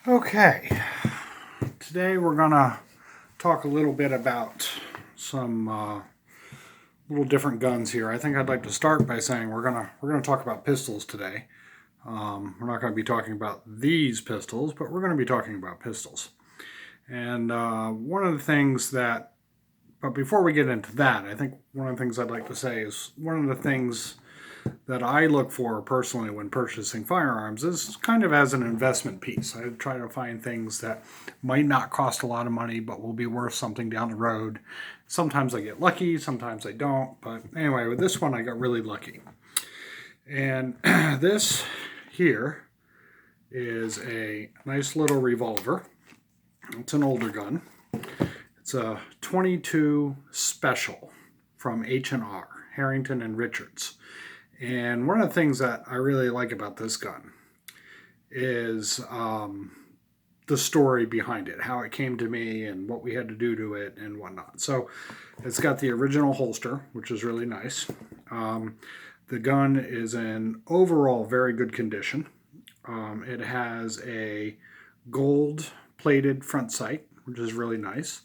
Okay, today we're gonna talk a little bit about some little different guns here. I think I'd like to start by saying we're gonna talk about pistols today. We're not going to be talking about these pistols, but we're going to be talking about pistols. And one of the things that, but before we get into that, I think one of the things I'd like to say is one of the things that I look for personally when purchasing firearms is kind of as an investment piece. I try to find things that might not cost a lot of money but will be worth something down the road. Sometimes I get lucky, sometimes I don't. But anyway, with this one, I got really lucky. And this here is a nice little revolver. It's an older gun. It's a 22 Special from H&R, Harrington and Richards. And one of the things that I really like about this gun is the story behind it, how it came to me and what we had to do to it and whatnot. So it's got the original holster, which is really nice. The gun is in overall very good condition. It has a gold plated front sight, which is really nice.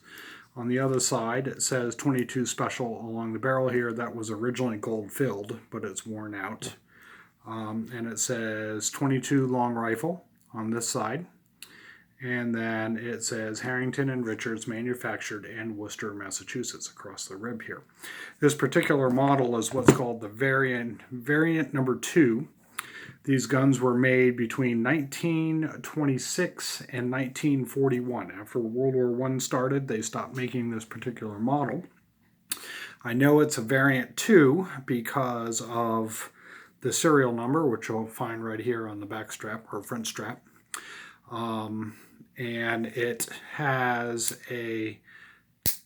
On the other side, it says 22 Special along the barrel here. That was originally gold filled, but it's worn out. And it says 22 long rifle on this side. And then it says Harrington and Richards, manufactured in Worcester, Massachusetts, across the rib here. This particular model is what's called the variant number 2. These guns were made between 1926 and 1941. After World War I started, they stopped making this particular model. I know it's a variant 2 because of the serial number, which you'll find right here on the back strap or front strap. And it has a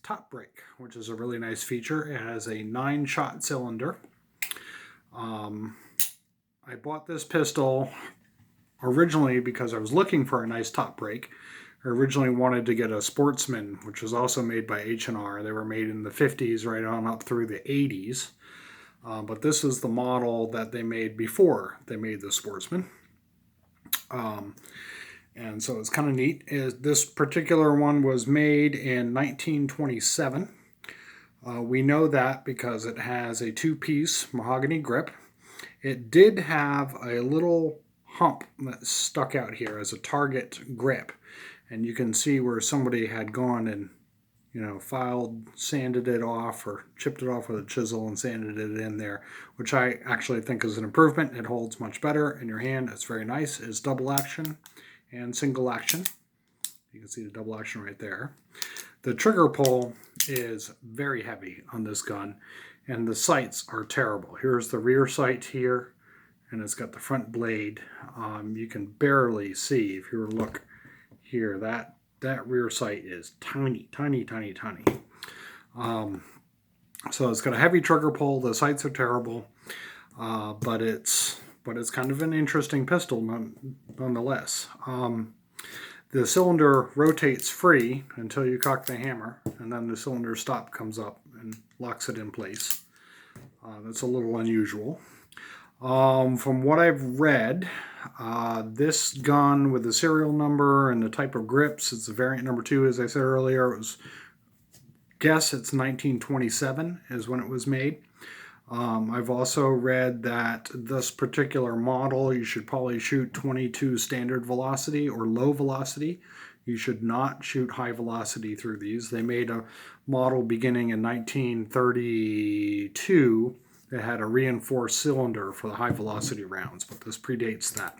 top brake, which is a really nice feature. It has a 9-shot cylinder. I bought this pistol originally because I was looking for a nice top brake. I originally wanted to get a Sportsman, which was also made by H&R. They were made in the 50s right on up through the 80s. But this is the model that they made before they made the Sportsman. And so it's kind of neat. This particular one was made in 1927. We know that because it has a 2-piece mahogany grip. It did have a little hump that stuck out here as a target grip. And you can see where somebody had gone and, filed, sanded it off or chipped it off with a chisel and sanded it in there, which I actually think is an improvement. It holds much better in your hand. It's very nice. It's double action and single action. You can see the double action right there. The trigger pull is very heavy on this gun, and the sights are terrible. Here's the rear sight here, and it's got the front blade. You can barely see, if you were to look here, that rear sight is tiny, tiny, tiny, tiny. So it's got a heavy trigger pull. The sights are terrible, but it's kind of an interesting pistol nonetheless. The cylinder rotates free until you cock the hammer, and then the cylinder stop comes up and locks it in place. That's a little unusual. From what I've read, this gun with the serial number and the type of grips, it's a variant number 2, as I said earlier. Guess it's 1927 is when it was made. I've also read that this particular model, you should probably shoot 22 standard velocity or low velocity. You should not shoot high velocity through these. They made a model beginning in 1932 that had a reinforced cylinder for the high velocity rounds, but this predates that.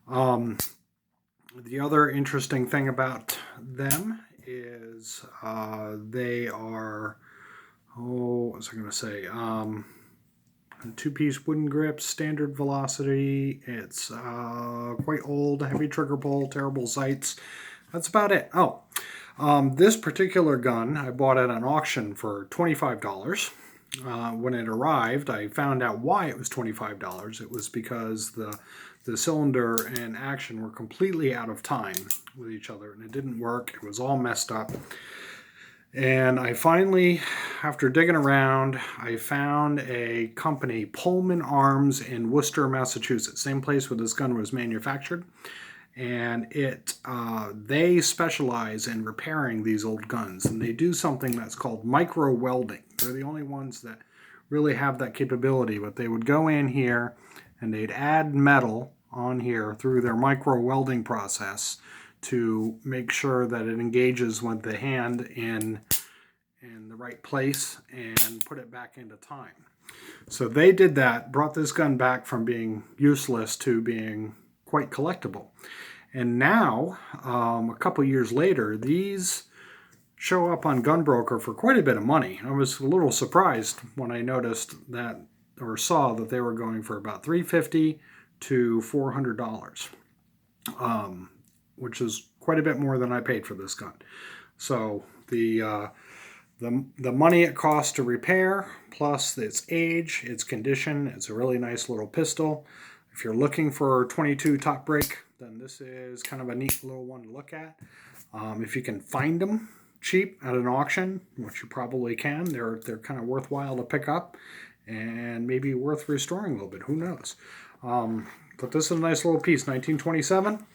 The other interesting thing about them is they are, what was I going to say? 2-piece wooden grip, standard velocity. It's quite old, heavy trigger pull, terrible sights. That's about it. This particular gun I bought at an auction for $25. When it arrived, I found out why it was $25. It was because the cylinder and action were completely out of time with each other, and it didn't work. It was all messed up. And I finally, after digging around, I found a company, Pullman Arms in Worcester, Massachusetts, same place where this gun was manufactured. and they specialize in repairing these old guns, and they do something that's called micro welding. They're the only ones that really have that capability, but they would go in here and they'd add metal on here through their micro welding process to make sure that it engages with the hand in the right place and put it back into time. So they did that, brought this gun back from being useless to being quite collectible. And now, a couple years later, these show up on Gunbroker for quite a bit of money. I was a little surprised when I noticed that, or saw that they were going for about $350 to $400, which is quite a bit more than I paid for this gun. So the money it costs to repair, plus its age, its condition, it's a really nice little pistol. If you're looking for 22 top break, then this is kind of a neat little one to look at. If you can find them cheap at an auction, which you probably can, they're kind of worthwhile to pick up and maybe worth restoring a little bit. Who knows? But this is a nice little piece, 1927.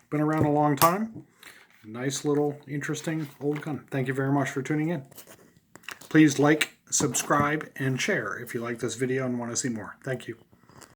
Been around a long time. Nice little interesting old gun. Thank you very much for tuning in. Please like, subscribe, and share if you like this video and want to see more. Thank you.